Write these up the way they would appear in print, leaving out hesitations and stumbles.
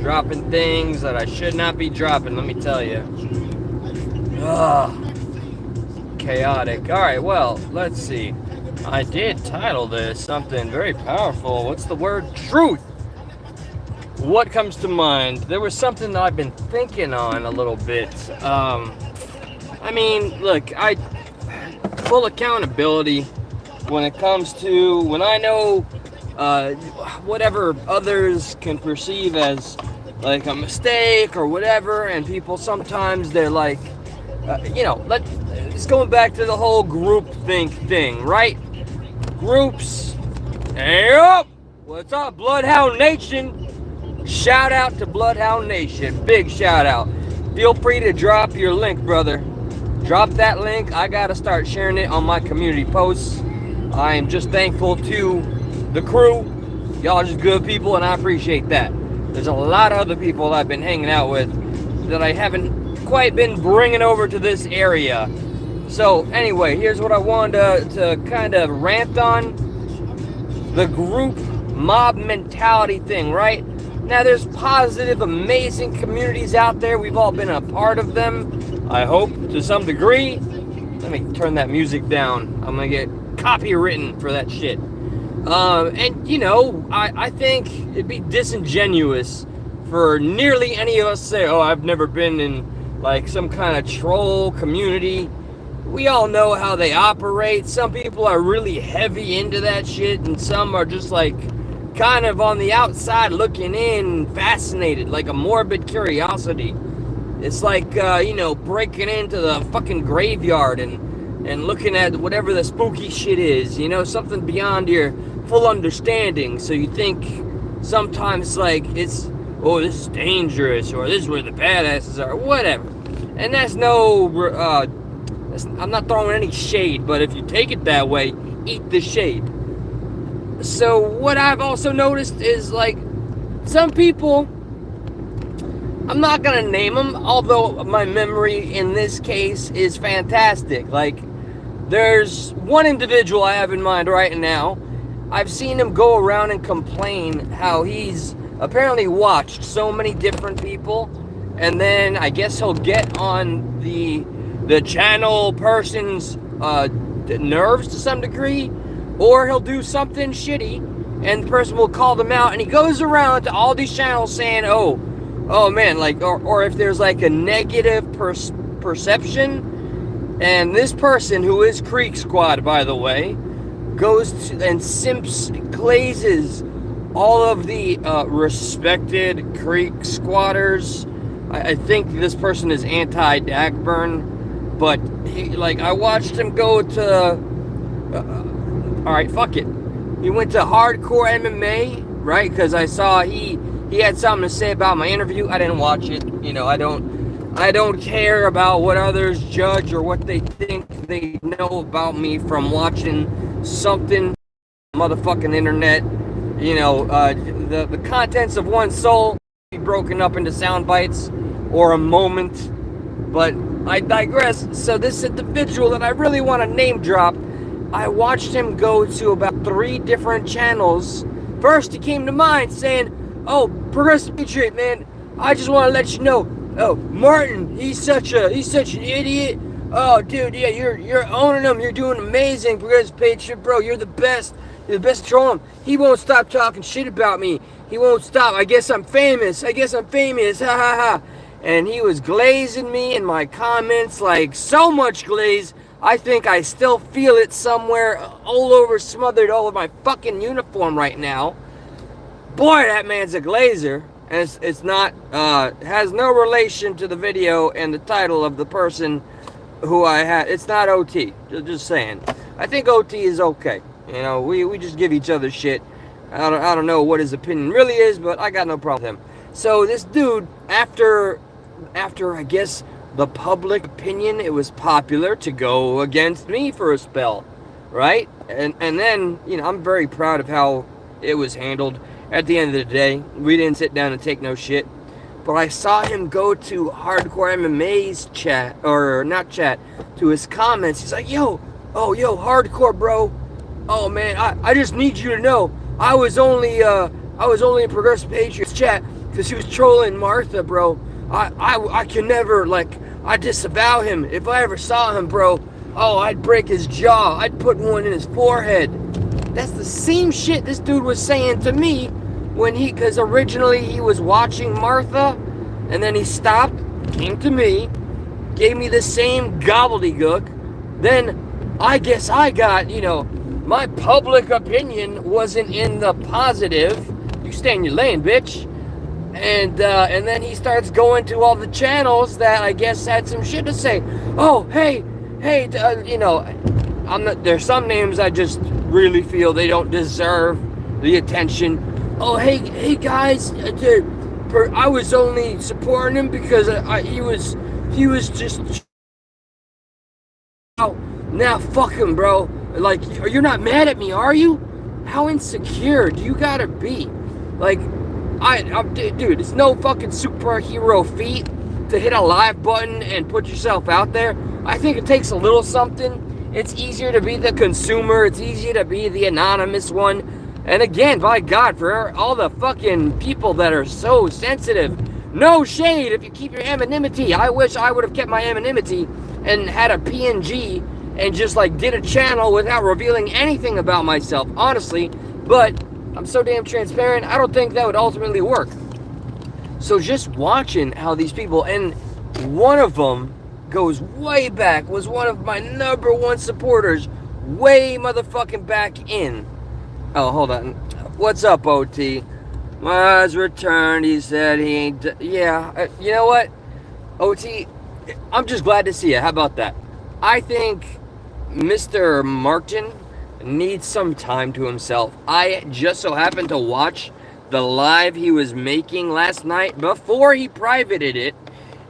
dropping things that I should not be dropping, let me tell you. Ugh. Chaotic. Alright, well, let's see. I did title this something very powerful. What's the word? Truth! What comes to mind? There was something that I've been thinking on a little bit. I mean, look, full accountability when it comes to when I know whatever others can perceive as like a mistake or whatever, and people sometimes they're like, it's going back to the whole group think thing, right? Groups. Hey up! What's up, Bloodhound Nation? Shout out to Bloodhound Nation. Big shout out. Feel free to drop your link, brother. Drop that link. I gotta start sharing it on my community posts. I am just thankful to the crew. Y'all are just good people, and I appreciate that. There's a lot of other people I've been hanging out with that I haven't quite been bringing over to this area. So anyway, here's what I wanted to kind of rant on. The group mob mentality thing, right? Now there's positive, amazing communities out there. We've all been a part of them, I hope, to some degree. Let me turn that music down. I'm gonna get copywritten for that shit. I think it'd be disingenuous for nearly any of us to say, oh, I've never been in like some kind of troll community. We all know how they operate. Some people are really heavy into that shit, and some are just like kind of on the outside looking in, fascinated, like a morbid curiosity. It's like, breaking into the fucking graveyard and looking at whatever the spooky shit is, something beyond your full understanding. So you think sometimes like it's, oh, this is dangerous, or this is where the badasses are, whatever. And that's I'm not throwing any shade, but if you take it that way, eat the shade. So what I've also noticed is like some people, I'm not gonna name them, although my memory in this case is fantastic. Like there's one individual I have in mind right now. I've seen him go around and complain how he's apparently watched so many different people, and then I guess he'll get on the channel person's nerves to some degree, or he'll do something shitty and the person will call them out, and he goes around to all these channels saying, oh man, like, or if there's like a negative perception, and this person, who is Creek Squad by the way, goes to and glazes all of the respected Creek Squatters. I think this person is anti-Dagburn. But I watched him go to, alright, fuck it. He went to hardcore MMA, right? Because I saw he had something to say about my interview. I didn't watch it. I don't care about what others judge or what they think they know about me from watching something motherfucking internet. The contents of one's soul be broken up into sound bites or a moment. But I digress. So this individual that I really want to name drop, I watched him go to about 3 different channels. First he came to mind saying, oh, Progressive Patriot, man, I just want to let you know, oh, Martin, he's such an idiot. Oh, dude, yeah, you're owning him. You're doing amazing, Progressive Patriot, bro. You're the best. You're the best trolling. He won't stop talking shit about me. He won't stop. I guess I'm famous. Ha ha ha. And he was glazing me in my comments, like so much glaze, I think I still feel it somewhere all over, smothered all over my fucking uniform right now. Boy, that man's a glazer. And it's not, has no relation to the video and the title of the person who I had. It's not OT, just saying. I think OT is okay. We just give each other shit. I don't know what his opinion really is, but I got no problem with him. So this dude, after I guess the public opinion, it was popular to go against me for a spell, right? And then, I'm very proud of how it was handled. At the end of the day, we didn't sit down and take no shit. But I saw him go to Hardcore MMA's chat, or not chat, to his comments. He's like, yo, Hardcore, bro. Oh man, I just need you to know, I was only in Progressive Patriots chat, because he was trolling Martha, bro. I can never, like, I disavow him. If I ever saw him, bro, oh, I'd break his jaw. I'd put one in his forehead. That's the same shit this dude was saying to me when because originally he was watching Martha, and then he stopped, came to me, gave me the same gobbledygook. Then I guess I got, my public opinion wasn't in the positive. You stay in your lane, bitch. And then he starts going to all the channels that I guess had some shit to say. Oh, hey, there's some names I just really feel they don't deserve the attention. Oh, hey guys, I was only supporting him because he was just. Oh, now fuck him, bro. Like, you're not mad at me, are you? How insecure do you gotta be? Like, dude, it's no fucking superhero feat to hit a live button and put yourself out there. I think it takes a little something. It's easier to be the consumer. It's easier to be the anonymous one. And again, by God, for all the fucking people that are so sensitive, no shade if you keep your anonymity. I wish I would have kept my anonymity and had a PNG and just like did a channel without revealing anything about myself, honestly. But I'm so damn transparent, I don't think that would ultimately work. So just watching how these people, and one of them goes way back, was one of my number one supporters, way motherfucking back in. Oh, hold on. What's up, OT? Maz returned. He said he ain't. Yeah, you know what? OT, I'm just glad to see you. How about that? I think Mr. Martin needs some time to himself. I just so happened to watch the live he was making last night before he privated it,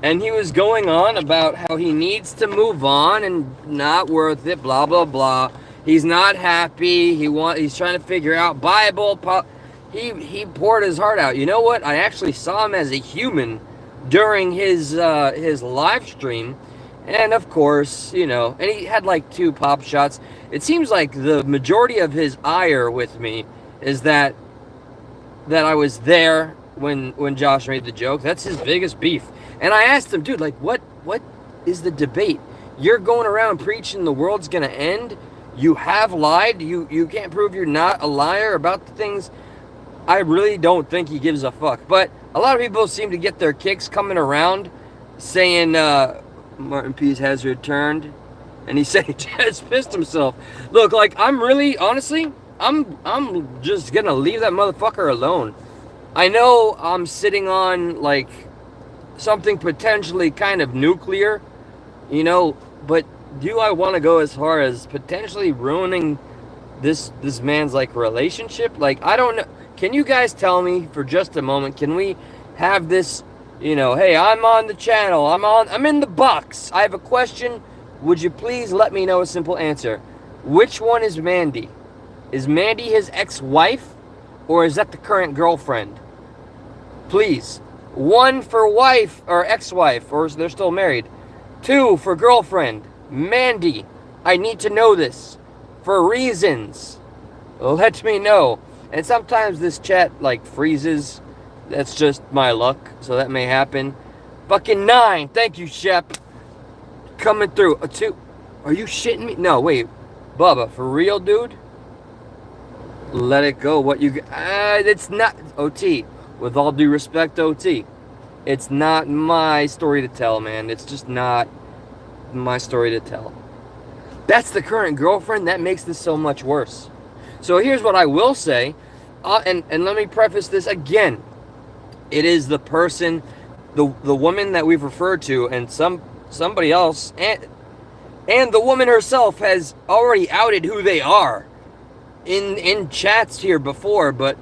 and he was going on about how he needs to move on and not worth it, blah blah blah. He's not happy. He's trying to figure out Bible. He poured his heart out. You know what? I actually saw him as a human during his live stream, and of course, and he had like 2 pop shots. It seems like the majority of his ire with me is that I was there when Josh made the joke. That's his biggest beef. And I asked him, dude, like, what is the debate? You're going around preaching the world's gonna end. You have lied. You can't prove you're not a liar about the things. I really don't think he gives a fuck. But a lot of people seem to get their kicks coming around saying Martin Pease has returned. And he said he just pissed himself. Look, like, I'm really, honestly, I'm just gonna leave that motherfucker alone. I know I'm sitting on, like, something potentially kind of nuclear, but do I want to go as far as potentially ruining this man's, like, relationship? Like, I don't know. Can you guys tell me for just a moment, can we have this, hey, I'm on the channel, I'm in the box, I have a question, would you please let me know a simple answer? Which one is Mandy? Is Mandy his ex-wife, or is that the current girlfriend? Please. 1 for wife, or ex-wife, or they're still married. 2 for girlfriend. Mandy, I need to know this. For reasons. Let me know. And sometimes this chat, like, freezes. That's just my luck, so that may happen. Fucking 9. Thank you, Shep. Coming through. 2. Are you shitting me? No, wait. Bubba, for real, dude? Let it go. What you... it's not... OT. With all due respect, OT. It's not my story to tell, man. It's just not my story to tell. That's the current girlfriend. That makes this so much worse. So here's what I will say. And let me preface this again. It is the person, the woman that we've referred to, and somebody else, and the woman herself has already outed who they are in chats here before, but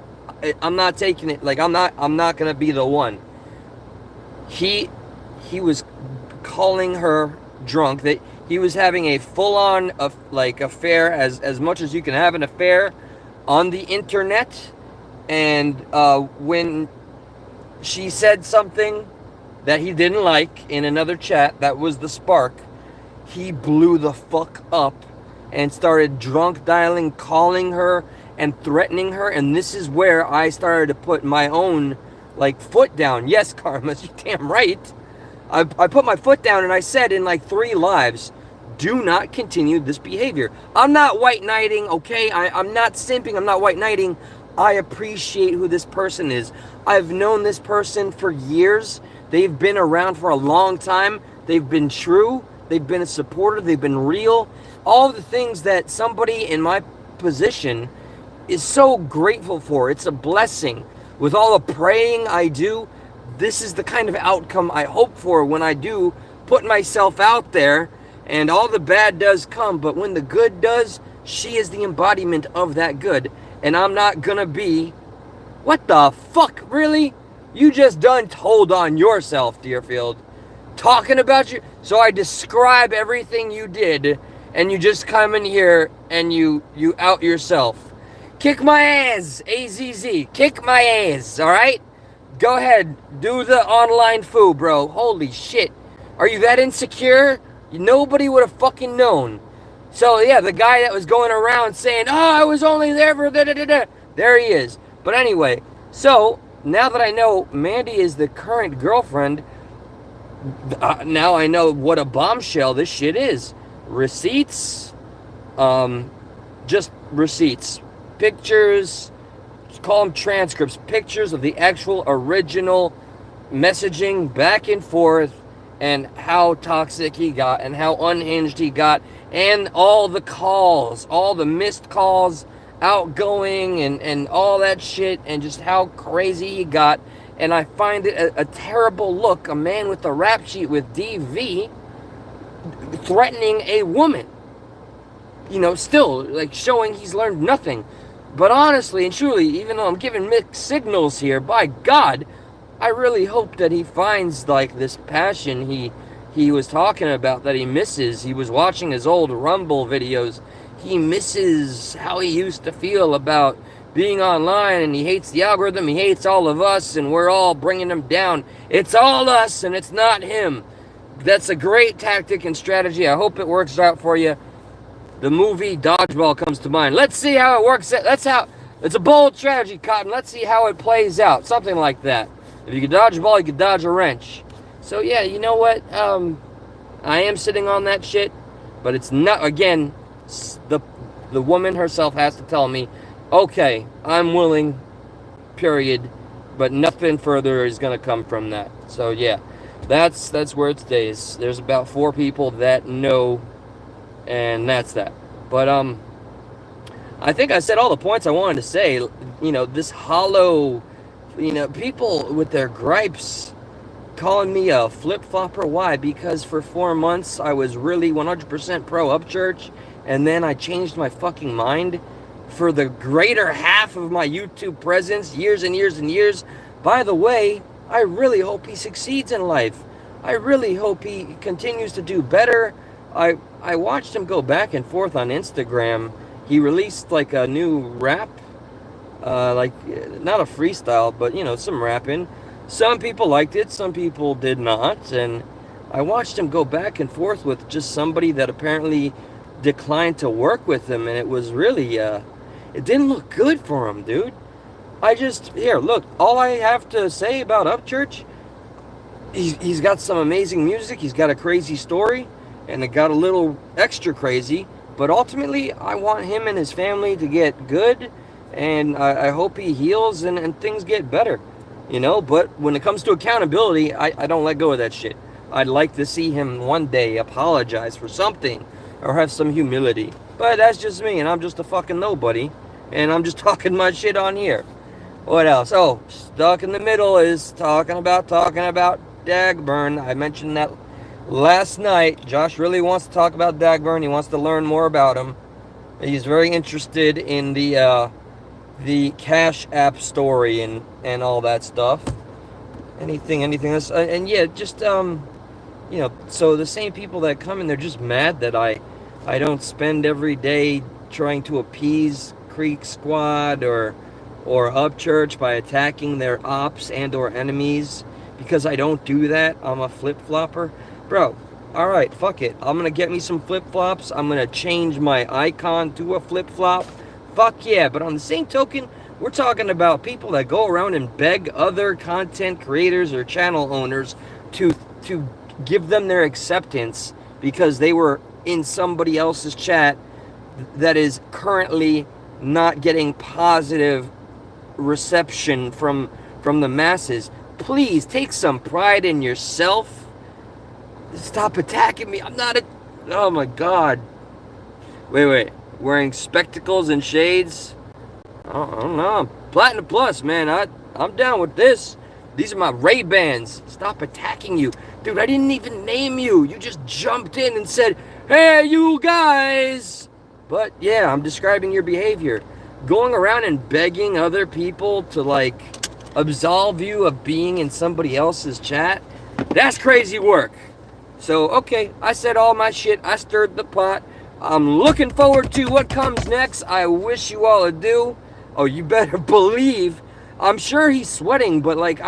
I'm not taking it, like, I'm not gonna be the one. He was calling her drunk, that he was having a full-on affair, as much as you can have an affair on the internet, and when she said something that he didn't like in another chat, that was the spark, he blew the fuck up and started drunk dialing, calling her and threatening her. And this is where I started to put my own like foot down. Yes, Karma, you're damn right. I put my foot down and I said in like 3 lives, do not continue this behavior. I'm not white knighting, okay? I'm not simping, I'm not white knighting. I appreciate who this person is. I've known this person for years. They've been around for a long time. They've been true. They've been a supporter. They've been real. All the things that somebody in my position is so grateful for. It's a blessing. With all the praying I do, this is the kind of outcome I hope for when I do put myself out there, and all the bad does come, but when the good does, she is the embodiment of that good, and I'm not gonna be, what the fuck, really? You just done told on yourself, Deerfield. Talking about you, so I describe everything you did, and you just come in here and you out yourself. Kick my ass, AZZ, kick my ass, alright? Go ahead, do the online foo, bro. Holy shit. Are you that insecure? Nobody would have fucking known. So, yeah, the guy that was going around saying, oh, I was only there for da-da-da-da. There he is. But anyway, so, now that I know Mandy is the current girlfriend, now I know what a bombshell this shit is. Receipts, just receipts. Pictures, call them transcripts, pictures of the actual original messaging back and forth, and how toxic he got and how unhinged he got, and all the calls, all the missed calls, outgoing, and all that shit, and just how crazy he got. And I find it a terrible look, a man with a rap sheet with DV threatening a woman, still like showing he's learned nothing. But honestly and truly, even though I'm giving mixed signals here, by God, I really hope that he finds like this passion he was talking about that he misses. He was watching his old Rumble videos. He misses how he used to feel about being online, and he hates the algorithm. He hates all of us, and we're all bringing him down. It's all us, and it's not him. That's a great tactic and strategy. I hope it works out for you. The movie Dodgeball comes to mind. Let's see how it works. It's a bold strategy, Cotton. Let's see how it plays out. Something like that. If you could dodge a ball, you could dodge a wrench. So yeah, you know what? I am sitting on that shit, but it's not, again, the woman herself has to tell me, okay, I'm willing, period, but nothing further is going to come from that. So yeah, that's where it stays. There's about 4 people that know, and that's that. But I think I said all the points I wanted to say. This hollow, people with their gripes calling me a flip-flopper. Why? Because for 4 months I was really 100% pro Upchurch, and then I changed my fucking mind for the greater half of my YouTube presence, years and years and years. By the way, I really hope he succeeds in life. I really hope he continues to do better. I watched him go back and forth on Instagram. He released like a new rap, like not a freestyle, but some rapping. Some people liked it, some people did not, and I watched him go back and forth with just somebody that apparently declined to work with him, and it was really, it didn't look good for him, dude. Here, look, all I have to say about Upchurch, he's got some amazing music, he's got a crazy story, and it got a little extra crazy, but ultimately, I want him and his family to get good, and I hope he heals and things get better, but when it comes to accountability, I don't let go of that shit. I'd like to see him one day apologize for something, or have some humility, but that's just me, and I'm just a fucking nobody, and I'm just talking my shit on here. What else? Oh, stuck in the middle is talking about Dagburn. I mentioned that last night. Josh really wants to talk about Dagburn. He wants to learn more about him. He's very interested in the Cash App story and all that stuff. Anything else. And yeah, just so the same people that come in, they're just mad that I don't spend every day trying to appease Creek Squad or Upchurch by attacking their ops and or enemies, because I don't do that. I'm a flip-flopper. Bro, alright, fuck it. I'm gonna get me some flip-flops. I'm gonna change my icon to a flip-flop. Fuck yeah, but on the same token, We're talking about people that go around and beg other content creators or channel owners to to give them their acceptance because they were in somebody else's chat that is currently not getting positive reception from the masses. Please take some pride in yourself. Stop attacking me. I'm not a... Oh my god. Wait. Wearing spectacles and shades? I don't know. Platinum Plus, man. I'm down with this. These are my Ray-Bans. Stop attacking you. Dude, I didn't even name you. You just jumped in and said, hey, you guys. But yeah, I'm describing your behavior. Going around and begging other people to, like, absolve you of being in somebody else's chat, that's crazy work. So, okay, I said all my shit. I stirred the pot. I'm looking forward to what comes next. I wish you all adieu. Oh, you better believe. I'm sure he's sweating, but, like,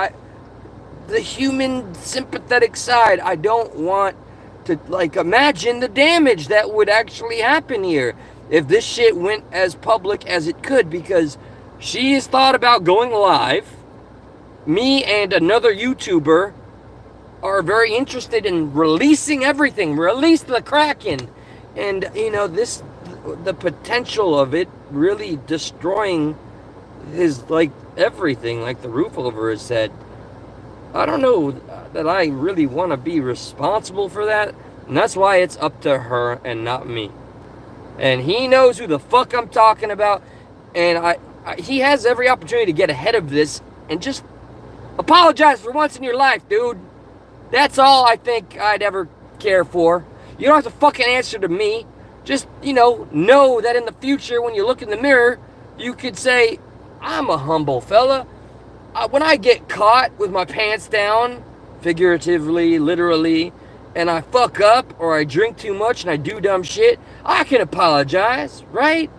the human sympathetic side, I don't want to, like, imagine the damage that would actually happen here if this shit went as public as it could, because she has thought about going live. Me and another YouTuber are very interested in releasing everything. Release the Kraken. And, you know, the potential of it really destroying his, like, everything, like the roof over his head. I don't know that I really want to be responsible for that. And that's why it's up to her and not me. And he knows who the fuck I'm talking about. And he has every opportunity to get ahead of this and just apologize for once in your life, dude. That's all I think I'd ever care for. You don't have to fucking answer to me. Just, know that in the future when you look in the mirror, you could say, I'm a humble fella. When I get caught with my pants down, figuratively, literally, and I fuck up or I drink too much and I do dumb shit, I can apologize, right?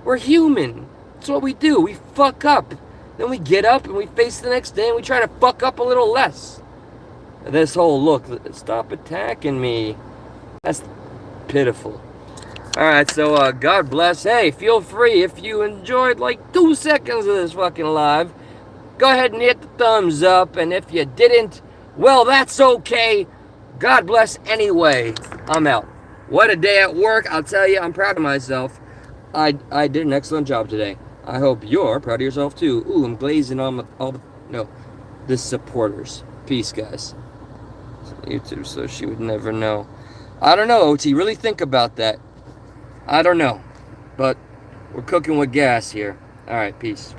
We're human. That's what we do. We fuck up. Then we get up and we face the next day and we try to fuck up a little less. This whole look, stop attacking me. That's pitiful. Alright, so God bless. Hey, feel free if you enjoyed like 2 seconds of this fucking live. Go ahead and hit the thumbs up. And if you didn't, well, that's okay. God bless anyway. I'm out. What a day at work. I'll tell you, I'm proud of myself. I did an excellent job today. I hope you're proud of yourself too. Ooh, I'm glazing on the supporters. Peace, guys. YouTube, so she would never know. I don't know, OT. Really think about that. I don't know. But we're cooking with gas here. Alright, peace.